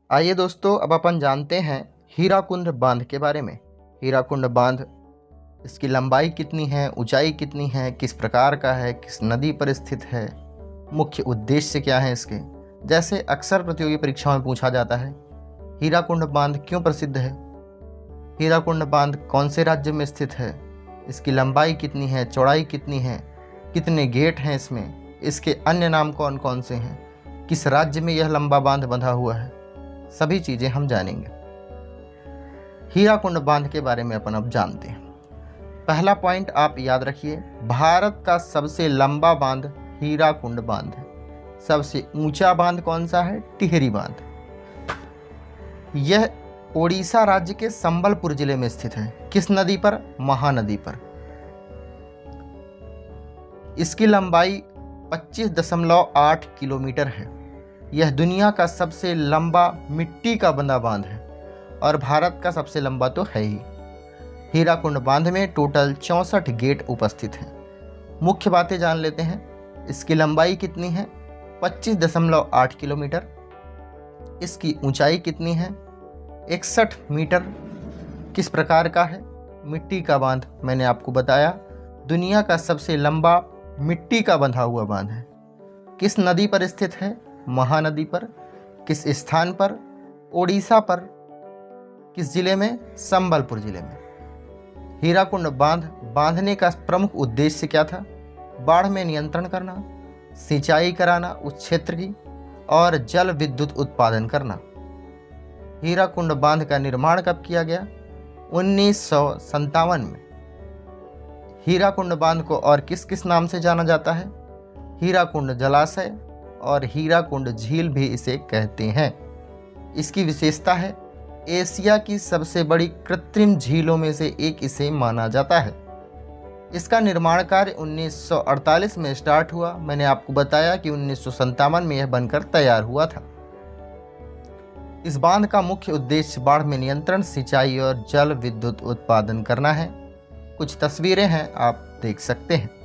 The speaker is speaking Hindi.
आइए दोस्तों, अब अपन जानते हैं हीराकुंड बांध के बारे में। हीराकुंड बांध, इसकी लंबाई कितनी है, ऊंचाई कितनी है, किस प्रकार का है, किस नदी पर स्थित है, मुख्य उद्देश्य क्या है इसके। जैसे अक्सर प्रतियोगी परीक्षाओं में पूछा जाता है, हीराकुंड बांध क्यों प्रसिद्ध है, हीराकुंड बांध कौन से राज्य में स्थित है, इसकी लंबाई कितनी है, चौड़ाई कितनी है, कितने गेट हैं इसमें, इसके अन्य नाम कौन कौन से हैं, किस राज्य में यह लंबा बांध बंधा हुआ है, सभी चीज़ें हम जानेंगे। हीराकुंड बांध के बारे में अपन अब जानते हैं। पहला पॉइंट आप याद रखिए, भारत का सबसे लंबा बांध हीराकुंड बांध है। सबसे ऊंचा बांध कौन सा है? टिहरी बांध। यह ओडिशा राज्य के संबलपुर जिले में स्थित है। किस नदी पर? महानदी पर। इसकी लंबाई 25.8 किलोमीटर है। यह दुनिया का सबसे लंबा मिट्टी का बंधा बांध है और भारत का सबसे लंबा तो है ही। हीराकुंड बांध में टोटल 64 गेट उपस्थित हैं। मुख्य बातें जान लेते हैं। इसकी लंबाई कितनी है? 25.8 किलोमीटर। इसकी ऊंचाई कितनी है? 61 मीटर। किस प्रकार का है? मिट्टी का बांध, मैंने आपको बताया दुनिया का सबसे लंबा मिट्टी का बंधा हुआ बांध है। किस नदी पर स्थित है? महानदी पर। किस स्थान पर? ओडिशा पर। किस जिले में? संबलपुर जिले में। हीराकुंड बांध बांधने का प्रमुख उद्देश्य क्या था? बाढ़ में नियंत्रण करना, सिंचाई कराना उस क्षेत्र की, और जल विद्युत उत्पादन करना। हीराकुंड बांध का निर्माण कब किया गया? 1957 में। हीराकुंड बांध को और किस किस नाम से जाना जाता है? हीराकुंड जलाशय और हीराकुंड झील भी इसे कहते हैं। इसकी विशेषता है, एशिया की सबसे बड़ी कृत्रिम झीलों में से एक इसे माना जाता है। इसका निर्माण कार्य 1948 में स्टार्ट हुआ। मैंने आपको बताया कि 1957 में यह बनकर तैयार हुआ था। इस बांध का मुख्य उद्देश्य बाढ़ में नियंत्रण, सिंचाई और जल विद्युत उत्पादन करना है। कुछ तस्वीरें हैं, आप देख सकते हैं।